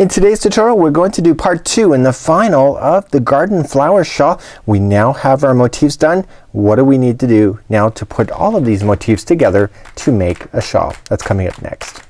In today's tutorial we're going to do part 2 and the final of the garden flower shawl. We now have our motifs done. What do we need to do now to put all of these motifs together to make a shawl? That's coming up next.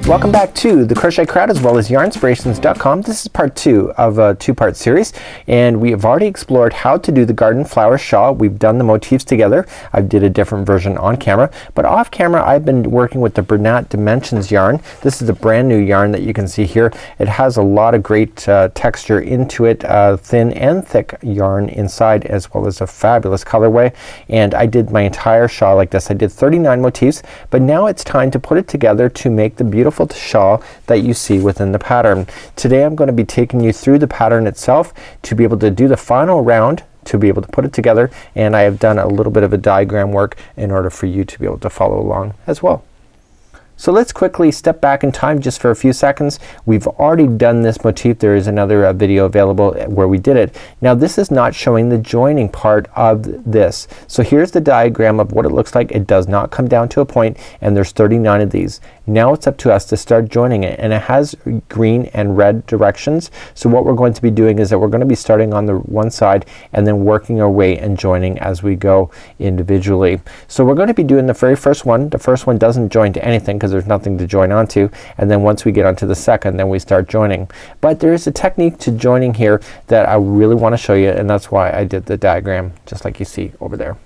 Welcome back to the Crochet Crowd as well as yarnspirations.com. This is part 2 of a 2-part series, and we have already explored how to do the garden flower shawl. We've done the motifs together. I did a different version on camera, but off camera I've been working with the Bernat Dimensions yarn. This is a brand new yarn that you can see here. It has a lot of great texture into it, thin and thick yarn inside, as well as a fabulous colorway. And I did my entire shawl like this. I did 39 motifs, but now it's time to put it together to make the beautiful shawl that you see within the pattern. Today I'm going to be taking you through the pattern itself to be able to do the final round, to be able to put it together, and I have done a little bit of a diagram work in order for you to be able to follow along as well. So let's quickly step back in time just for a few seconds. We've already done this motif. There is another video available where we did it. Now this is not showing the joining part of this. So here's the diagram of what it looks like. It does not come down to a point, and there's 39 of these. Now it's up to us to start joining it, and it has green and red directions. So what we're going to be doing is that we're going to be starting on the one side and then working our way and joining as we go individually. So we're going to be doing the very first one. The first one doesn't join to anything because there's nothing to join onto, and then once we get onto the second, then we start joining. But there is a technique to joining here that I really want to show you, and that's why I did the diagram just like you see over there.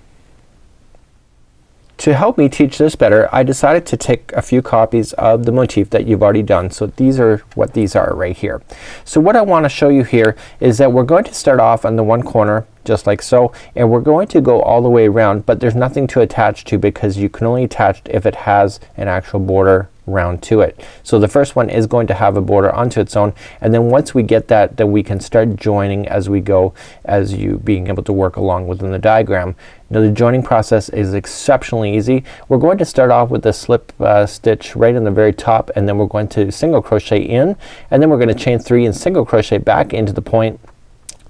To help me teach this better, I decided to take a few copies of the motif that you've already done. So these are what these are right here. So what I want to show you here is that we're going to start off on the one corner just like so, and we're going to go all the way around, but there's nothing to attach to because you can only attach if it has an actual border round to it. So the first one is going to have a border onto its own, and then once we get that, then we can start joining as we go, as you being able to work along within the diagram. Now the joining process is exceptionally easy. We're going to start off with the slip stitch right in the very top, and then we're going to single crochet in, and then we're going to chain 3 and single crochet back into the point.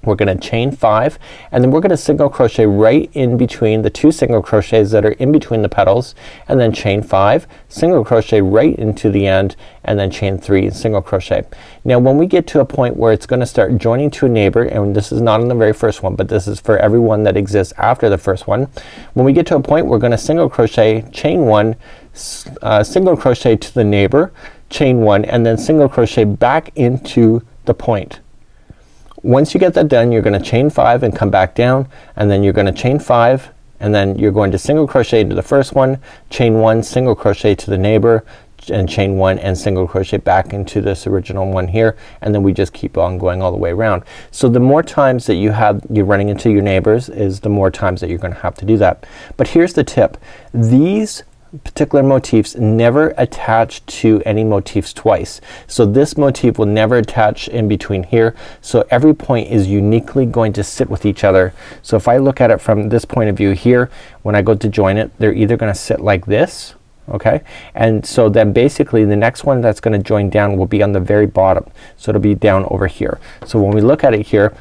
We're going to chain 5, and then we're going to single crochet right in between the 2 single crochets that are in between the petals, and then chain 5, single crochet right into the end, and then chain 3 and single crochet. Now when we get to a point where it's going to start joining to a neighbor, and this is not on the very first one, but this is for every one that exists after the first one. When we get to a point, we're going to single crochet, chain 1, single crochet to the neighbor, chain 1, and then single crochet back into the point. Once you get that done, you're going to chain 5 and come back down, and then you're going to chain 5, and then you're going to single crochet into the first one, chain 1, single crochet to the neighbor, and chain 1 and single crochet back into this original one here, and then we just keep on going all the way around. So the more times that you're running into your neighbors is the more times that you're going to have to do that. But here's the tip. These particular motifs never attach to any motifs twice. So this motif will never attach in between here. So every point is uniquely going to sit with each other. So if I look at it from this point of view here, when I go to join it, they're either going to sit like this, okay, and so then basically the next one that's going to join down will be on the very bottom. So it'll be down over here. So when we look at it here,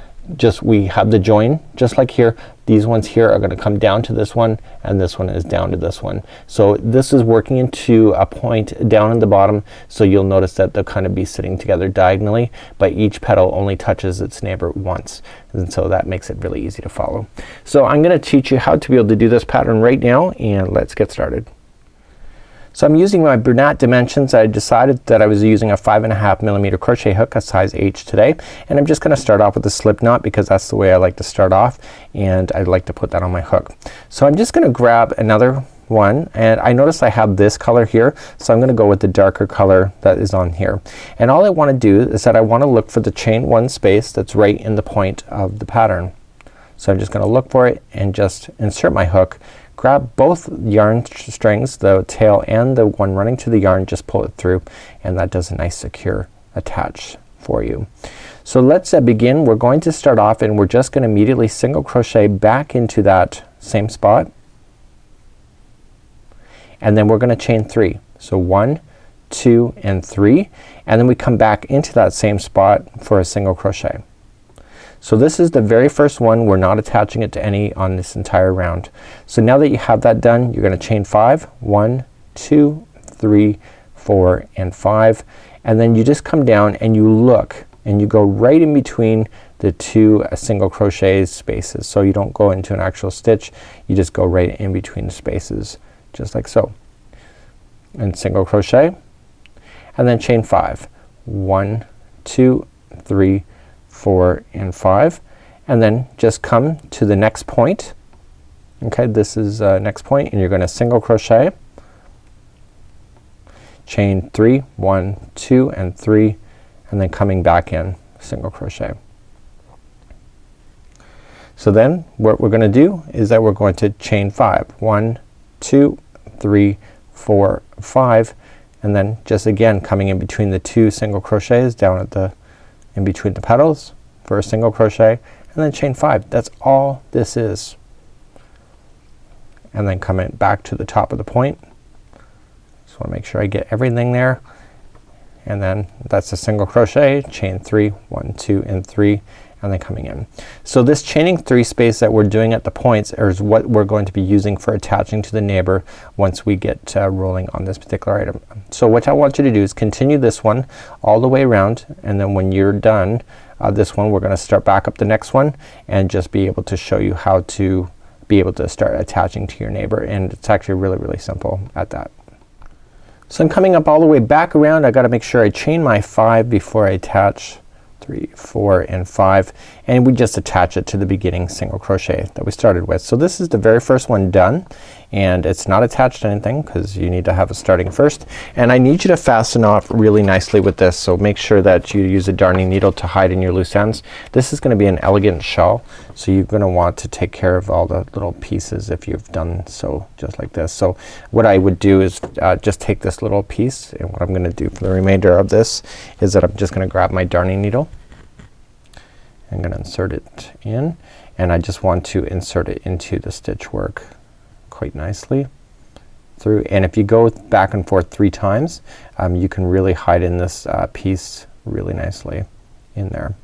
we have the join just like here. These ones here are going to come down to this one, and this one is down to this one. So this is working into a point down in the bottom, so you'll notice that they'll kind of be sitting together diagonally, but each petal only touches its neighbor once, and so that makes it really easy to follow. So I'm going to teach you how to be able to do this pattern right now, and let's get started. So I'm using my Bernat Dimensions. I decided that I was using a 5.5mm crochet hook, a size H today, and I'm just going to start off with a slip knot because that's the way I like to start off, and I'd like to put that on my hook. So I'm just going to grab another one, and I notice I have this color here, so I'm going to go with the darker color that is on here. And all I want to do is that I want to look for the chain 1 space that's right in the point of the pattern. So I'm just going to look for it and just insert my hook, grab both yarn strings, the tail and the one running to the yarn, just pull it through, and that does a nice secure attach for you. So let's begin. We're going to start off, and we're just going to immediately single crochet back into that same spot, and then we're gonna chain 3. So 1, 2 and 3, and then we come back into that same spot for a single crochet. So this is the very first one. We're not attaching it to any on this entire round. So now that you have that done, you're gonna chain 5, 1, 2, 3, 4 and 5, and then you just come down and you look and you go right in between the two single crochet spaces. So you don't go into an actual stitch, you just go right in between the spaces just like so, and single crochet, and then chain 5, 1, 2, 3, 4 and 5, and then just come to the next point. Okay, this is next point, and you're gonna single crochet, chain 3, 1, 2 and 3, and then coming back in single crochet. So then what we're gonna do is that we're going to chain 5, 1, 2, 3, 4, 5, and then just again coming in between the two single crochets down at the in between the petals for a single crochet, and then chain 5. That's all this is. And then come in back to the top of the point. Just wanna make sure I get everything there, and then that's a single crochet, chain 3, 1, 2 and 3, and then coming in. So this chaining 3 space that we're doing at the points is what we're going to be using for attaching to the neighbor once we get rolling on this particular item. So what I want you to do is continue this one all the way around, and then when you're done this one, we're gonna start back up the next one and just be able to show you how to be able to start attaching to your neighbor, and it's actually really simple at that. So I'm coming up all the way back around. I gotta make sure I chain my 5 before I attach 3, 4 and 5, and we just attach it to the beginning single crochet that we started with. So this is the very first one done, and it's not attached to anything because you need to have it starting first, and I need you to fasten off really nicely with this. So make sure that you use a darning needle to hide in your loose ends. This is gonna be an elegant shawl, so you're gonna want to take care of all the little pieces if you've done so just like this. So what I would do is just take this little piece, and what I'm gonna do for the remainder of this is that I'm just gonna grab my darning needle. I'm gonna insert it in, and I just want to insert it into the stitch work quite nicely through, and if you go back and forth 3 times you can really hide in this piece really nicely in there.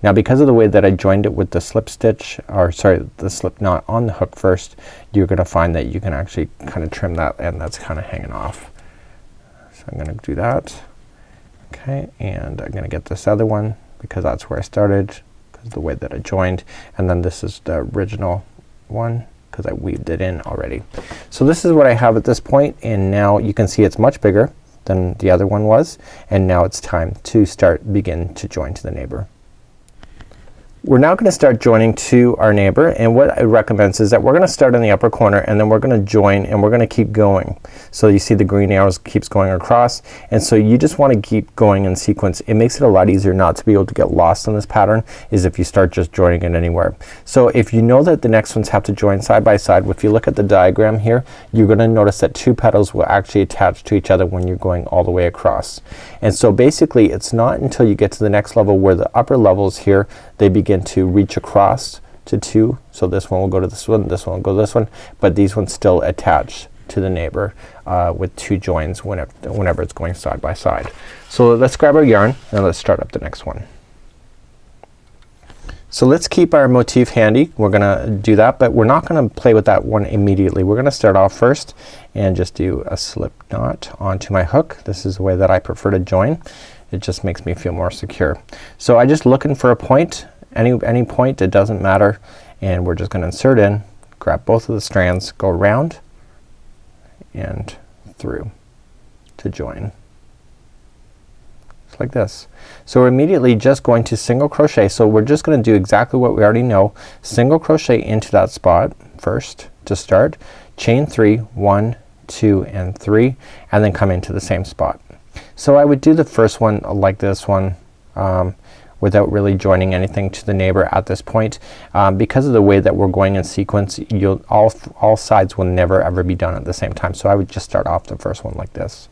Now because of the way that I joined it with the slip stitch, or sorry, the slip knot on the hook first, you're gonna find that you can actually kinda trim that end that's kinda hanging off. So I'm gonna do that. Okay, and I'm gonna get this other one because that's where I started, the way that I joined, and then this is the original one because I weaved it in already. So this is what I have at this point, and now you can see it's much bigger than the other one was, and now it's time to begin to join to the neighbor. We're now gonna start joining to our neighbor, and what I recommend is that we're gonna start in the upper corner, and then we're gonna join, and we're gonna keep going. So you see the green arrows keeps going across, and so you just wanna keep going in sequence. It makes it a lot easier not to be able to get lost in this pattern is if you start just joining it anywhere. So if you know that the next ones have to join side by side, if you look at the diagram here, you're gonna notice that 2 petals will actually attach to each other when you're going all the way across. And so basically it's not until you get to the next level where the upper levels here, they begin to reach across to 2. So this one will go to this one will go to this one, but these ones still attach to the neighbor with 2 joins whenever it's going side by side. So let's grab our yarn and let's start up the next one. So let's keep our motif handy. We're gonna do that, but we're not gonna play with that one immediately. We're gonna start off first and just do a slip knot onto my hook. This is the way that I prefer to join. It just makes me feel more secure. So I'm just looking for a point, any point, it doesn't matter, and we're just gonna insert in, grab both of the strands, go around and through to join. Just like this. So we're immediately just going to single crochet. So we're just gonna do exactly what we already know. Single crochet into that spot first to start, chain 3, 1, 2 and 3, and then come into the same spot. So I would do the first one like this one without really joining anything to the neighbor at this point. Because of the way that we're going in sequence, all sides will never ever be done at the same time. So I would just start off the first one like this.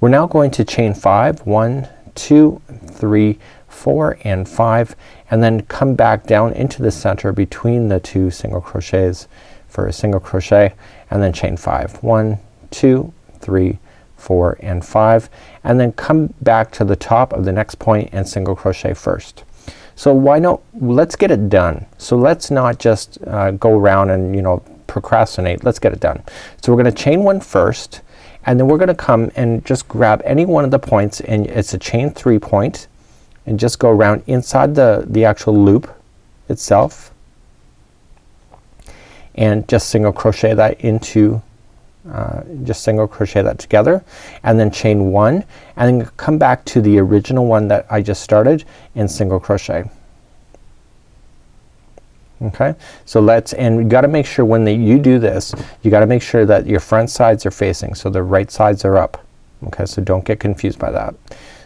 We're now going to chain 5, 1, 2, 3, 4 and 5, and then come back down into the center between the 2 single crochets for a single crochet, and then chain 5, 1, 2, 3, 4 and 5, and then come back to the top of the next point and single crochet first. So why not, let's get it done. So let's not just go around and, you know, procrastinate. Let's get it done. So we're gonna chain 1 first, and then we're gonna come and just grab any one of the points, and it's a chain 3 point, and just go around inside the actual loop itself, and just single crochet that into just single crochet that together, and then chain 1, and then come back to the original one that I just started and single crochet. Okay, so let's, and you gotta make sure when you do this, you gotta make sure that your front sides are facing, so the right sides are up. Okay, so don't get confused by that.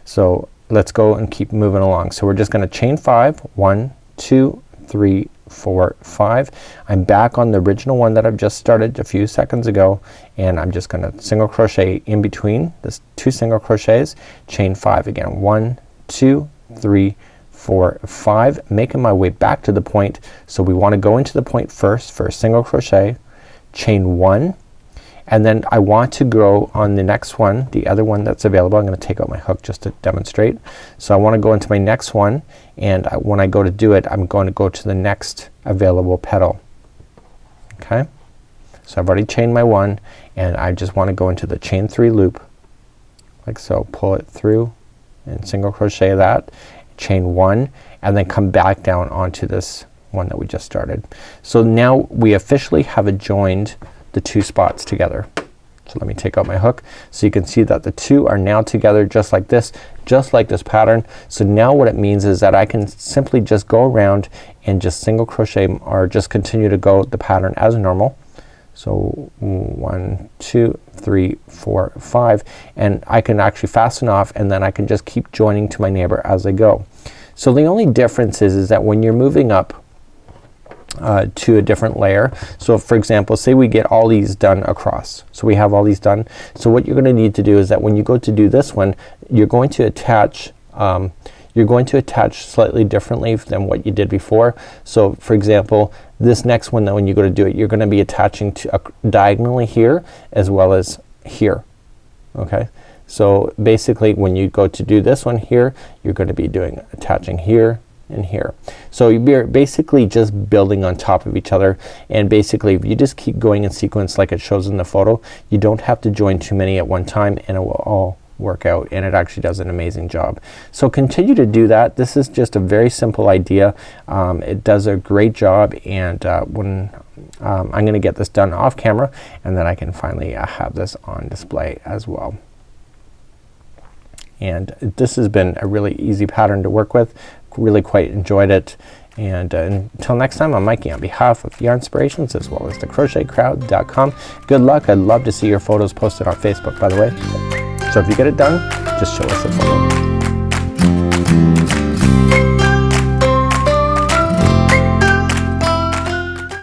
So let's go and keep moving along. So we're just gonna chain 5, 1, 2, 3, 4, 5. I'm back on the original one that I've just started a few seconds ago, and I'm just gonna single crochet in between this 2 single crochets, chain 5 again, 1, 2, 3, 4, 5, making my way back to the point. So we want to go into the point first for a single crochet, chain 1, and then I want to go on the next one, the other one that's available. I'm gonna take out my hook just to demonstrate. So I want to go into my next one, and when I go to do it, I'm going to go to the next available petal. Okay, so I've already chained my 1, and I just want to go into the chain 3 loop like so, pull it through and single crochet that, chain 1, and then come back down onto this one that we just started. So now we officially have joined the 2 spots together. So let me take out my hook so you can see that the 2 are now together just like this pattern. So now what it means is that I can simply just go around and just single crochet or just continue to go the pattern as normal. So 1, 2, 3, 4, 5, and I can actually fasten off, and then I can just keep joining to my neighbor as I go. So the only difference is that when you're moving up to a different layer, so for example say we get all these done across, so we have all these done, so what you're gonna need to do is that when you go to do this one, you're going to attach slightly differently than what you did before. So for example this next one, that when you go to do it, you're gonna be attaching to diagonally here as well as here. Okay, so basically when you go to do this one here, you're gonna be attaching here and here. So you're basically just building on top of each other, and basically if you just keep going in sequence like it shows in the photo, you don't have to join too many at one time, and it will all work out, and it actually does an amazing job. So continue to do that. This is just a very simple idea. It does a great job, and when I'm gonna get this done off camera, and then I can finally have this on display as well. And this has been a really easy pattern to work with. Really quite enjoyed it, and until next time, I'm Mikey on behalf of Yarnspirations as well as the crochetcrowd.com. Good luck. I'd love to see your photos posted on Facebook, by the way. So if you get it done, just show us a photo.